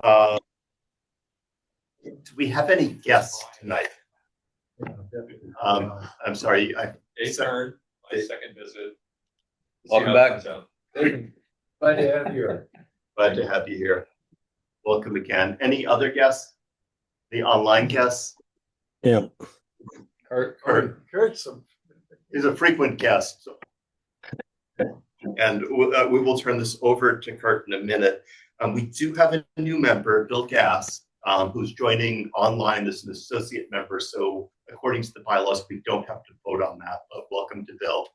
Uh, do we have any guests tonight? I'm sorry. Hey, turn. My second visit. Welcome back. Glad to have you here. Glad to have you here. Welcome again. Any other guests? The online guests? Yeah. Kurt's is a frequent guest. And we will turn this over to Kurt in a minute. We do have a new member, Bill Gass, who's joining online as an associate member. So according to the bylaws, we don't have to vote on that, but welcome to Bill.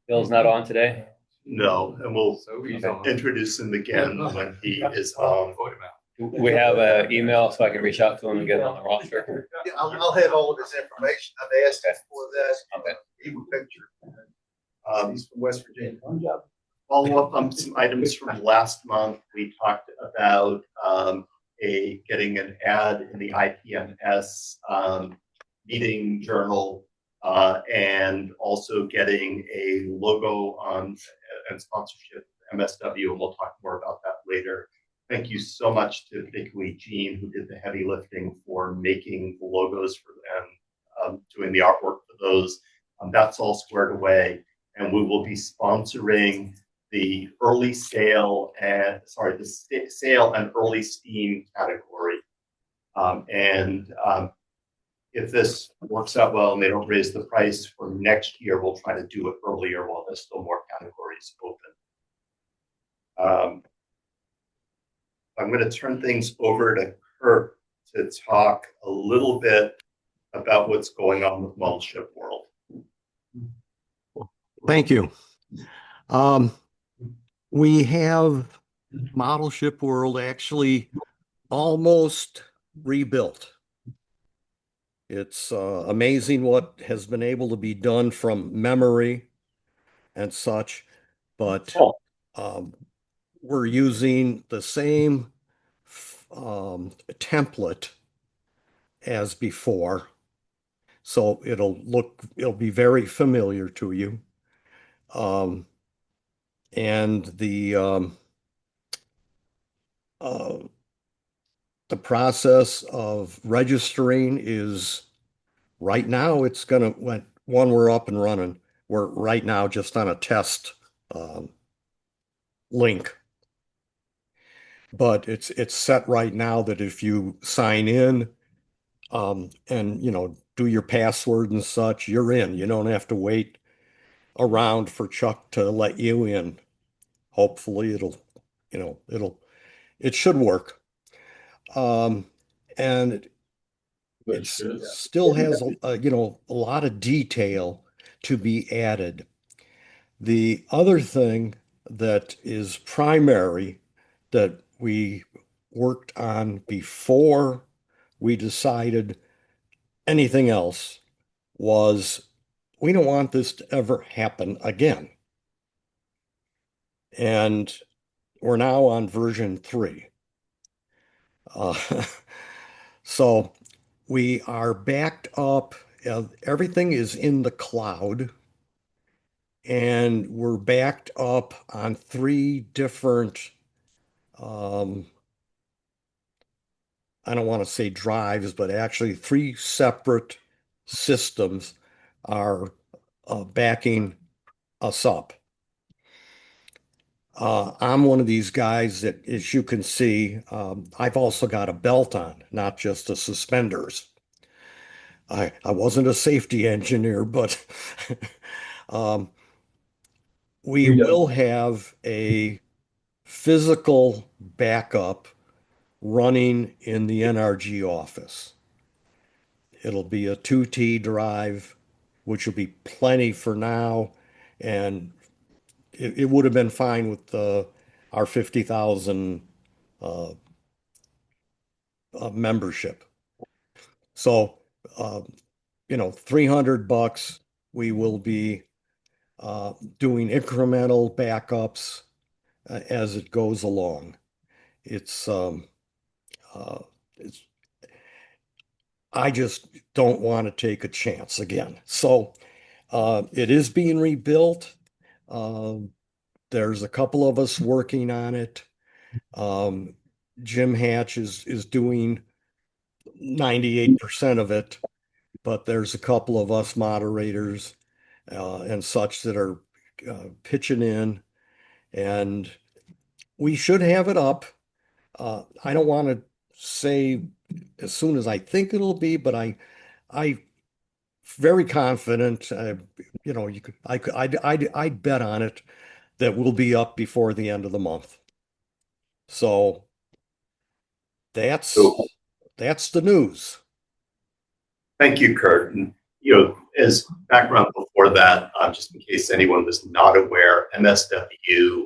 Bill's not on today. No, and we'll Okay. introduce him again when he is on. We have an email so I can reach out to him and get him on the roster. Yeah, I'll have all of his information. I've asked him for that. Okay. Even picture. He's from West Virginia. Follow up on some items from last month. We talked about getting an ad in the IPMS meeting journal and also getting a logo and sponsorship MSW, and we'll talk more about that later. Thank you so much to particularly Jean, who did the heavy lifting for making the logos for them, doing the artwork for those. That's all squared away, and we will be sponsoring the sale and early steam category. If this works out well and they don't raise the price for next year, we'll try to do it earlier while there's still more categories open. I'm going to turn things over to Kurt to talk a little bit about what's going on with Model Ship World. Thank you. We have Model Ship World actually almost rebuilt. It's amazing what has been able to be done from memory and such, but we're using the same template as before, so it'll be very familiar to you. And the process of registering is right now when we're up and running, we're right now just on a test link. But it's set right now that if you sign in and do your password and such, you're in. You don't have to wait around for Chuck to let you in. Hopefully it should work. And it still has a lot of detail to be added. The other thing that is primary that we worked on before we decided anything else was we don't want this to ever happen again. And we're now on version 3. So we are backed up. Everything is in the cloud. And we're backed up on 3 different I don't want to say drives, but actually 3 separate systems are backing us up. I'm one of these guys that, as you can see, I've also got a belt on, not just the suspenders. I wasn't a safety engineer, but we will have a physical backup running in the NRG office. It'll be a 2T drive, which will be plenty for now, and it would have been fine with our 50,000 membership. So, $300, we will be doing incremental backups as it goes along. I just don't want to take a chance again. So it is being rebuilt. The there's a couple of us working on it. Jim Hatch is doing 98% of it, but there's a couple of us moderators and such that are pitching in, and we should have it up. I don't want to say as soon as I think it'll be, but I very confident. You know, you could, I'd bet on it that we'll be up before the end of the month. So that's So that's the news. thank you, Kurt. And, as background before that, just in case anyone was not aware, MSW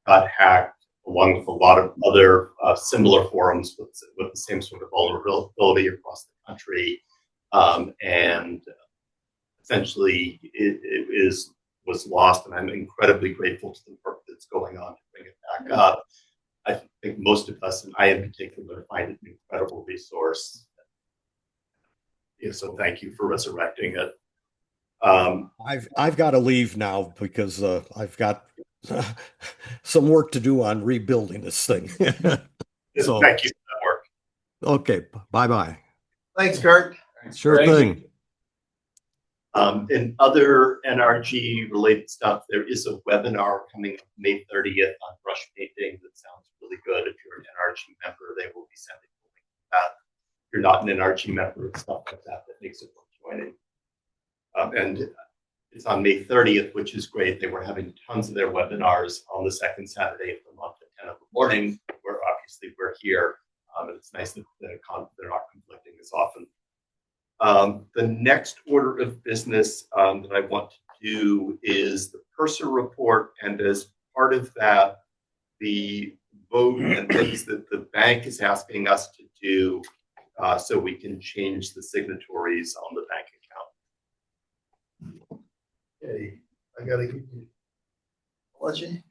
got hacked along with a lot of other similar forums with the same sort of vulnerability across the country. And essentially was lost, and I'm incredibly grateful to the work that's going on to bring it back up. I think most of us, and I in particular, find it an incredible resource. So thank you for resurrecting it. I've got to leave now because I've got some work to do on rebuilding this thing. So Thank you for that work. okay, bye. Thanks, Kurt. Sure Greg. thing. In other NRG related stuff, there is a webinar coming up May 30th on brush painting that sounds really good. If you're an NRG member, they will be sending a link to that. If you're not an NRG member, and stuff like that makes it worth joining. And it's on May 30th, which is great. They were having tons of their webinars on the second Saturday of the month at 10 in the morning, where obviously we're here. And it's nice that they're not conflicting as often. The next order of business that I want to do is the Purser report, and as part of that, the vote and things that the bank is asking us to do so we can change the signatories on the bank account. Okay, I gotta give you apology.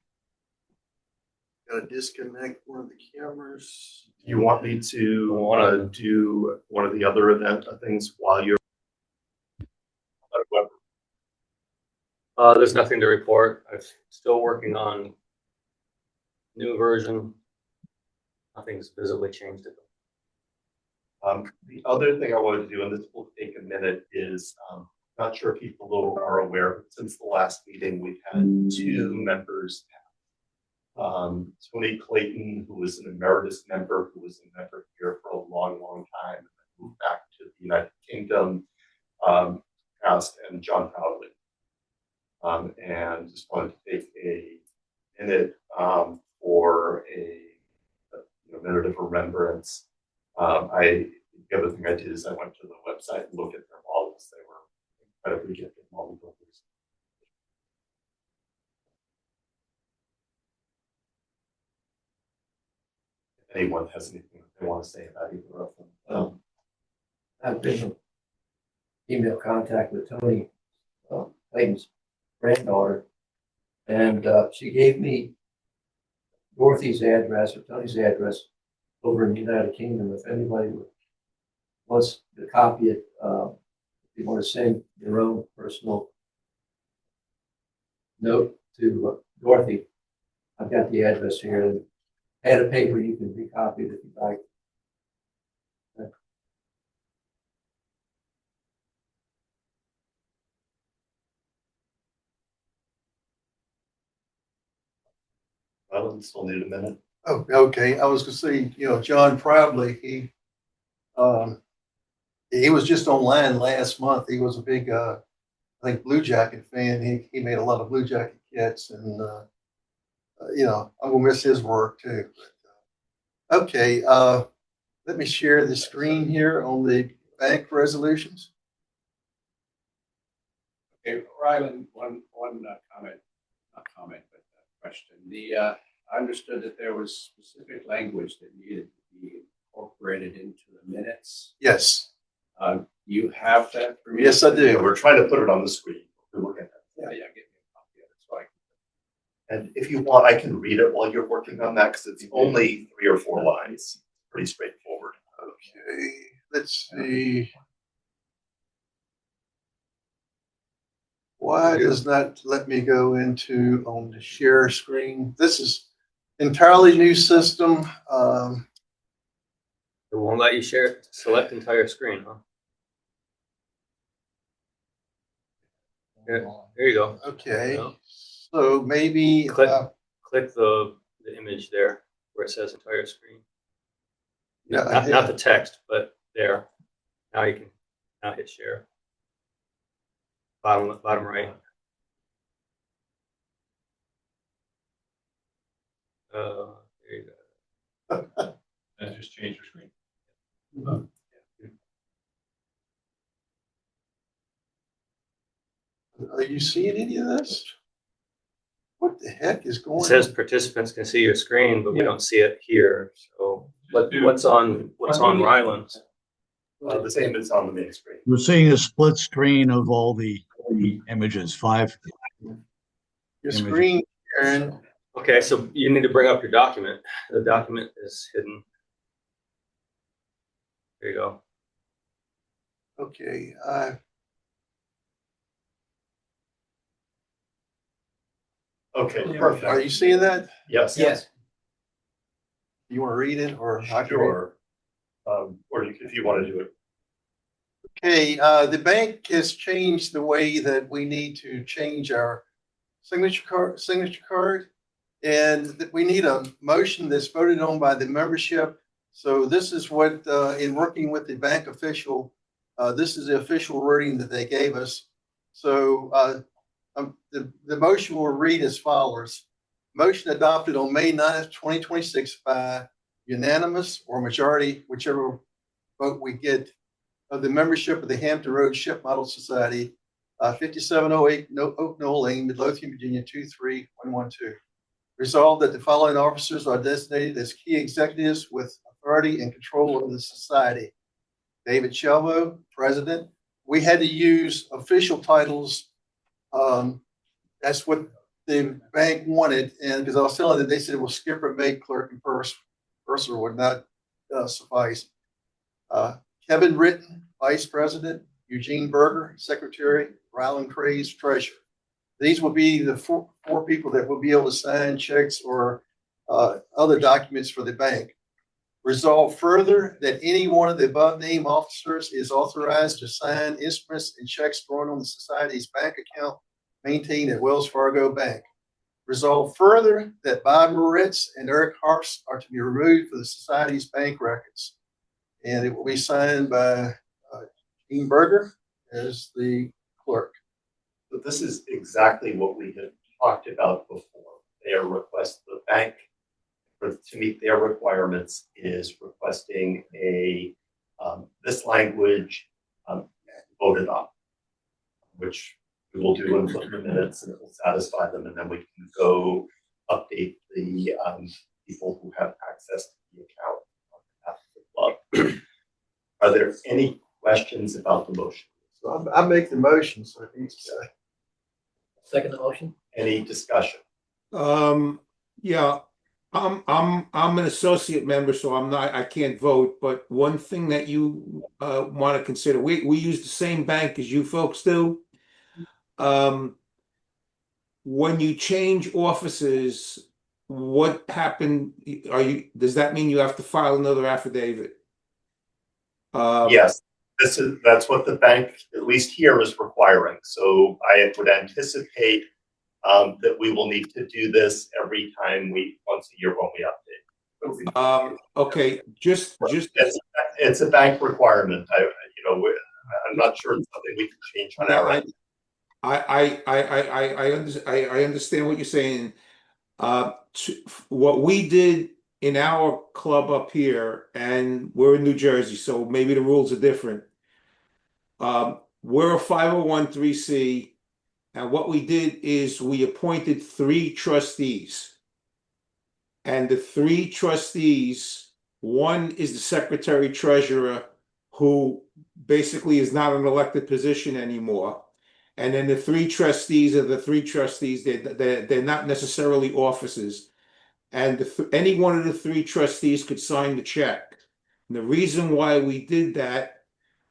Gotta disconnect one of the cameras. Do you want me to do one of the other things while you're There's nothing to report. I'm still working on new version. Nothing's visibly changed at all. The other thing I wanted to do, and this will take a minute, is not sure if people are aware, but since the last meeting, we've had two members. Tony Clayton, who was an emeritus member, who was a member here for a long time, and then moved back to the United Kingdom, passed, and John Fowley. And just wanted to take a minute for a minute of remembrance. The other thing I did is I went to the website and looked at their models. They were incredibly gifted model builders. If anyone has anything they want to say about either of them. I've been in email contact with Tony Clayton's granddaughter, and she gave me Dorothy's address or Tony's address over in the United Kingdom. If anybody wants to copy it, if you want to send your own personal note to Dorothy, I've got the address here, and add a paper you can recopy it if you like. Well, we still need a minute. Oh, okay. I was gonna say, John Proudly, he was just online last month. He was a big, I think, Blue Jacket fan. He made a lot of Blue Jacket kits, and I'm gonna miss his work too. But, okay, let me share the screen here on the bank resolutions. Okay, Ryland, one comment, not comment, but question. I understood that there was specific language that needed to be incorporated into the minutes. Yes. You have that for me? Yes, I Yeah, do. we're trying to put it on the screen. We'll look at that. Yeah, get me a copy of it so I can. And if you want, I can read it while you're working on that because it's only 3 or 4 lines. Pretty straightforward. Okay, let's see. Why does not let me go into on the share screen? This is entirely new system. It won't let you share, select entire screen, huh? Yeah, there you go. Okay, Yeah. so maybe Click the image there where it says entire screen. Yeah, Not the text, but there. Now you can now hit share. Bottom right. There you go. And just change your screen. Are you seeing any of this? What the heck is going It on? says participants can see your screen, but we don't see it here. So what's on Ryland's? The same as on the main screen. We're seeing a split screen of all the images, 5. Your images. screen, Aaron. Okay, so you need to bring up your document. The document is hidden. There you go. Okay, Okay, perfect. Are you seeing that? Yes. Yes. You want to read it or I can read it? Sure. Or if you want to do it. Okay, the bank has changed the way that we need to change our signature card. And that we need a motion that's voted on by the membership. So this is what, in working with the bank official, this is the official wording that they gave us. So the motion will read as follows. Motion adopted on May 9th, 2026 by unanimous or majority, whichever vote we get, of the membership of the Hampton Road Ship Model Society, 5708 Oak Knoll Lane, Midlothian, Virginia, 23112. Resolved that the following officers are designated as key executives with authority and control of the society. David Shelvo, President. We had to use official titles. That's what the bank wanted. And because I was telling them, they said, well, skipper, mate, clerk, and purser would not suffice. Kevin Ritten, Vice President. Eugene Berger, Secretary. Ryland Craze, Treasurer. These will be the four people that will be able to sign checks or other documents for the bank. Resolve further that any one of the above named officers is authorized to sign instruments and checks drawn on the society's bank account maintained at Wells Fargo Bank. Resolve further that Bob Moritz and Eric Harps are to be removed from the society's bank records. And it will be signed by Gene Berger as the clerk. But this is exactly what we had talked about before. Their request, the bank, to meet their requirements, is requesting this language voted on, which we will do in the minutes, and it will satisfy them, and then we can go update the people who have access to the account on behalf of the club. Are there any questions about the motion? So I make the motion, so it needs to. Second the motion? Any discussion? Yeah, I'm an associate member, so I can't vote, but one thing that you want to consider, we use the same bank as you folks do. When you change offices, what happened? Does that mean you have to file another affidavit? Yes, that's what the bank, at least here, is requiring. So I would anticipate that we will need to do this every time once a year when we update. Okay, just it's a bank requirement. I'm not sure it's something we can change on our end. I understand what you're saying. What we did in our club up here, and we're in New Jersey, so maybe the rules are different. We're a 501(c), and what we did is we appointed 3 trustees. And the 3 trustees, one is the secretary treasurer, who basically is not an elected position anymore. And then the 3 trustees are the 3 trustees. They're not necessarily offices. And any one of the 3 trustees could sign the check. And the reason why we did that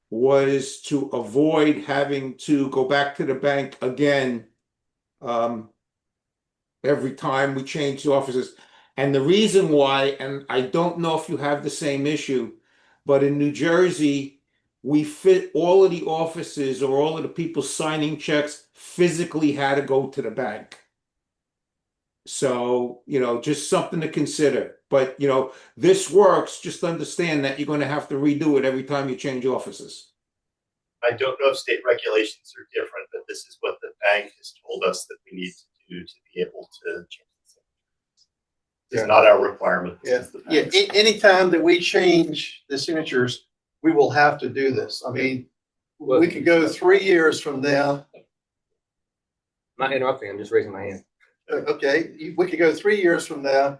was to avoid having to go back to the bank again every time we changed offices. And the reason why, and I don't know if you have the same issue, but in New Jersey, we fit all of the offices or all of the people signing checks physically had to go to the bank. So, just something to consider. But, this works. Just understand that you're going to have to redo it every time you change offices. I don't know if state regulations are different, but this is what the bank has told us that we need to do to be able to change the signatures. It's not our requirement. Yeah, It's the yeah. bank's. Anytime that we change the signatures, we will have to do this. I mean, we could go 3 years from now. I'm not interrupting, I'm just raising my hand. Okay, we could go 3 years from now,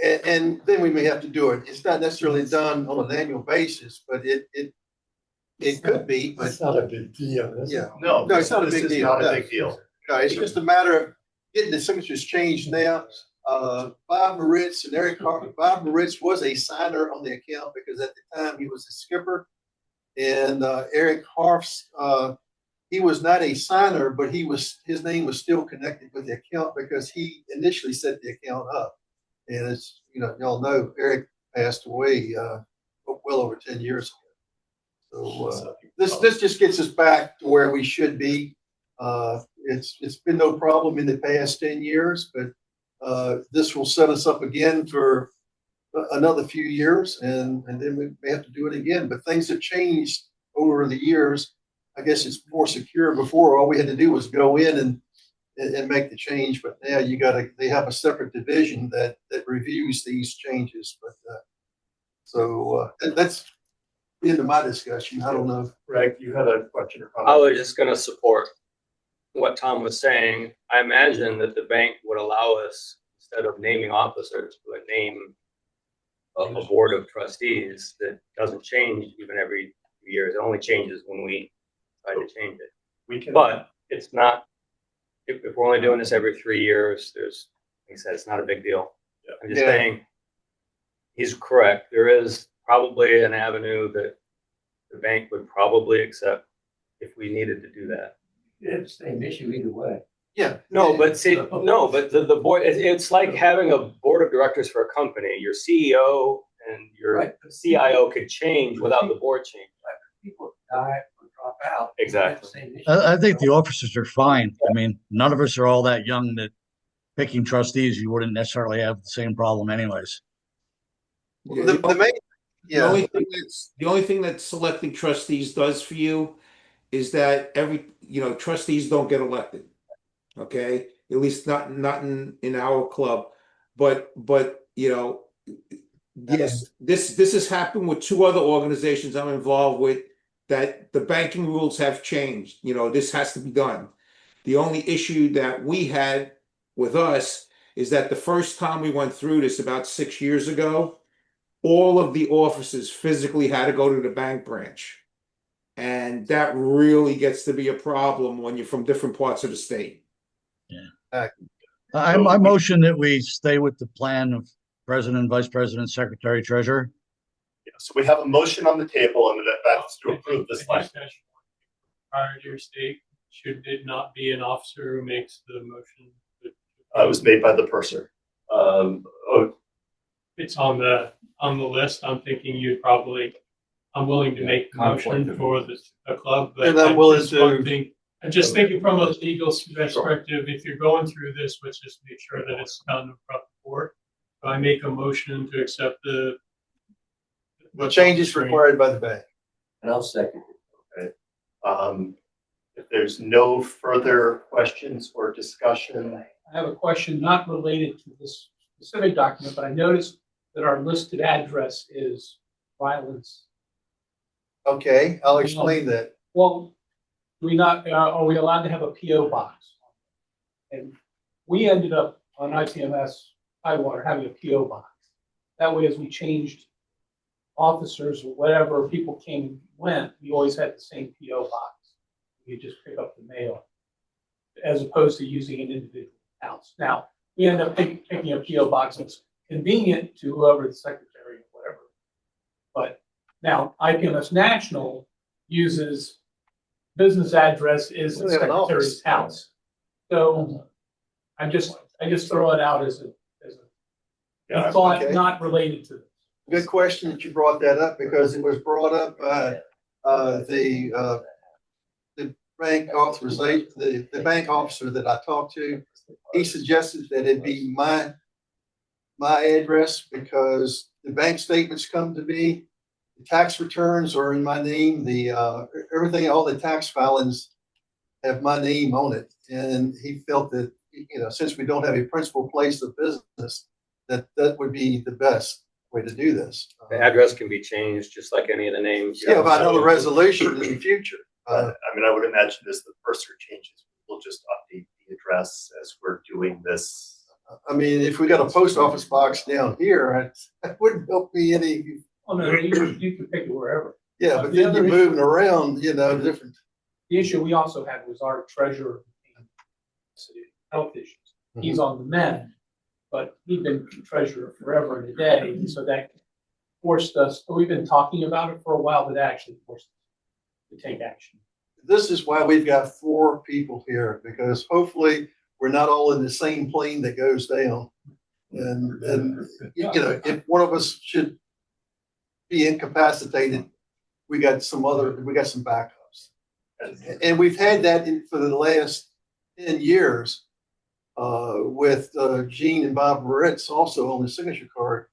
and then we may have to do it. It's not necessarily done on an annual basis, but it could be. But It's not a big deal. is it? yeah, No, No, it's not a this big is deal, not a no. big deal. no, it's just a matter of getting the signatures changed now. Bob Moritz and Eric Harf. Bob Moritz was a signer on the account because at the time he was a skipper, and Eric Harf's he was not a signer, but his name was still connected with the account because he initially set the account up. And as y'all know, Eric passed away well over 10 years ago. So this just gets us back to where we should be. It's been no problem in the past 10 years, but this will set us up again for another few years, and then we may have to do it again. But things have changed over the years. I guess it's more secure. Before, all we had to do was go in and make the change, but now they have a separate division that reviews these changes. But that's the end of my discussion. I don't know. Greg, you had a question or I comment? was just going to support what Tom was saying. I imagine that the bank would allow us, instead of naming officers, to name a board of trustees that doesn't change even every 2 years. It only changes when we try to change it. We can. But it's not, if we're only doing this every 3 years, like I said, it's not a big deal. Yeah. I'm just Yeah. saying, he's correct. There is probably an avenue that the bank would probably accept if we needed to do that. You have the same issue either way. Yeah. No, but see, but the board, it's like having a board of directors for a company. Your CEO and your Right. CIO could change without the board change. People die or drop out. Exactly. Same issue. I think the officers are fine. I mean, none of us are all that young that picking trustees, you wouldn't necessarily have the same problem anyways. The main, yeah. The only thing that selecting trustees does for you is that trustees don't get elected. Okay, at least not in our club, but yes, this has happened with 2 other organizations I'm involved with, that the banking rules have changed. This has to be done. The only issue that we had with us is that the first time we went through this about 6 years ago, all of the offices physically had to go to the bank branch. And that really gets to be a problem when you're from different parts of the state. I motion that we stay with the plan of president, vice president, secretary, treasurer. Yeah, so we have a motion on the table, and that's to approve this line. Prior to your state, should it not be an officer who makes the motion? It was made by the purser. It's on the list. I'm thinking I'm willing to make the motion for the club, but And I'm willing just to- one thing. I'm just thinking from a legal perspective, if you're going through this, let's just make sure that it's done across the board. I make a motion to accept the Changes required by the bank. And I'll second it. If there's no further questions or discussion, I have a question not related to this specific document, but I noticed that our listed address is Violence. Okay, I'll explain that. Well, are we allowed to have a PO box? And we ended up on ICMS Tidewater having a PO box. That way, as we changed officers or whatever, people came and went, we always had the same PO box. You just pick up the mail, as opposed to using an individual house. Now, we end up picking a PO box that's convenient to whoever the secretary or whatever. But now IPMS National, uses business address is the We have an office. secretary's house. So I just throw it out as a thought okay. not related to this. Good question that you brought that up, because it was brought up by the bank authorization, the bank officer that I talked to. He suggested that it be my address, because the bank statements come to me, the tax returns are in my name, everything, all the tax filings have my name on it. And he felt that, since we don't have a principal place of business, that would be the best way to do this. The address can be changed just like any of the names. Yeah, by another resolution in the future. I mean, I would imagine as the purser changes, we'll just update the address as we're doing this. I mean, if we got a post office box down here, that wouldn't help me any. Oh, no, you can pick it wherever. Yeah, but The then other you're moving around, different. The issue we also had was our treasurer health issues. He's on the mend, but he'd been treasurer forever and a day, and so that forced us. We've been talking about it for a while, but that actually forced us to take action. This is why we've got 4 people here, because hopefully we're not all in the same plane that goes down. And if one of us should be incapacitated, we got some backups. And we've had that for the last 10 years with Gene and Bob Moritz also on the signature card.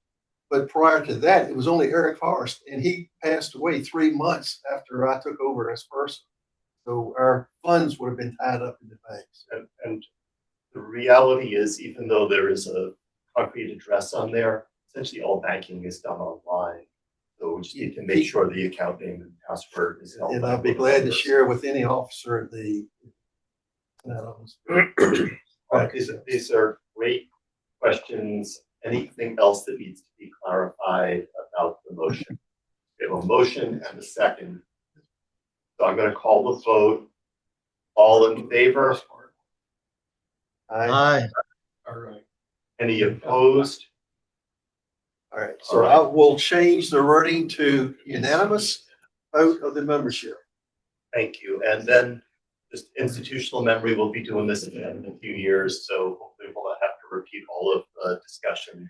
But prior to that, it was only Eric Horst, and he passed away 3 months after I took over as person. So our funds would have been tied up in the banks. And the reality is, even though there is a concrete address on there, essentially all banking is done online. So we just need to make sure the account name and password is held. And I'll be glad to share with any officer These are great questions. Anything else that needs to be clarified about the motion? We have a motion and a second. So I'm going to call the vote. All in favor? Aye. All right. Any opposed? All right, so I will change the wording to unanimous vote of the membership. Thank you. And then just institutional memory, we'll be doing this again in a few years, so hopefully we'll have to repeat all of the discussion.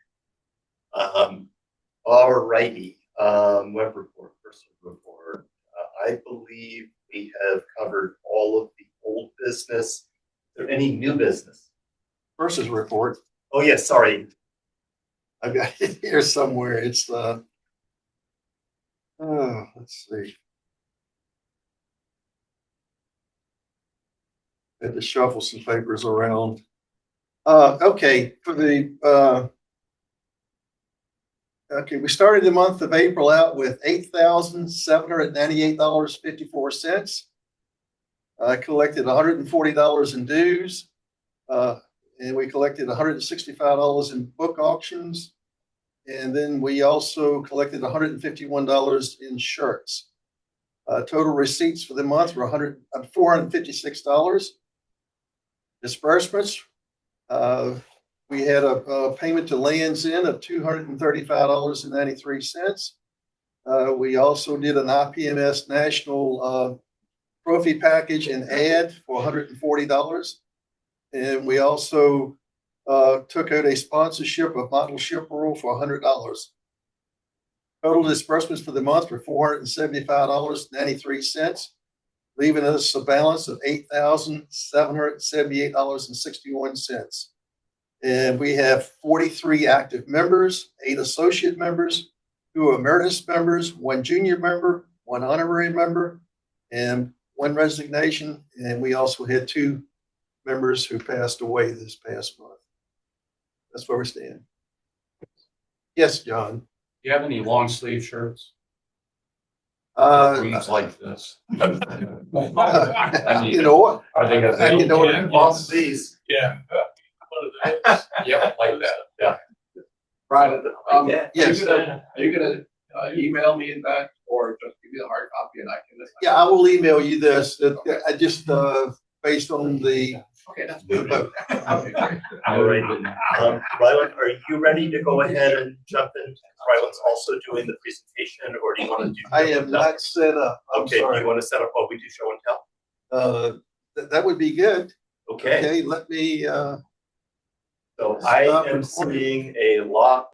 All righty, web report, person report. I believe we have covered all of the old business. Is there any new business? Versus report. Oh, yes, sorry. I've got it here somewhere. It's let's see. I had to shuffle some papers around. Okay, for the we started the month of April out with $8,798.54. I collected $140 in dues. And we collected $165 in book auctions. And then we also collected $151 in shirts. Total receipts for the month were $456. Disbursements, we had a payment to Lands End of $235.93. We also did an IPMS National Trophy Package and ad for $140. And we also took out a sponsorship of Model Ship World for $100. Total disbursements for the month were $475.93, leaving us a balance of $8,778.61. And we have 43 active members, 8 associate members, 2 emeritus members, 1 junior member, 1 honorary member, and 1 resignation. And we also had 2 members who passed away this past month. That's where we stand. Yes, John. Do you have any long sleeve shirts? Reads like this. You know what? Are they gonna? You know what? Long these. Yeah. One of those. Yep, like that. Yeah. Brian, Yes. are you gonna email me that, or just give me the hard copy and I can? Yeah, I will email you this. I just based on the Okay, that's vote. good. All right. Ryland, are you ready to go ahead and jump in? Ryland's also doing the presentation, or do you want to do? I am not set up. I'm Okay, do sorry. you want to set up while we do show and tell? That would be good. Okay, Okay, let me, so I stop am recording. seeing a lot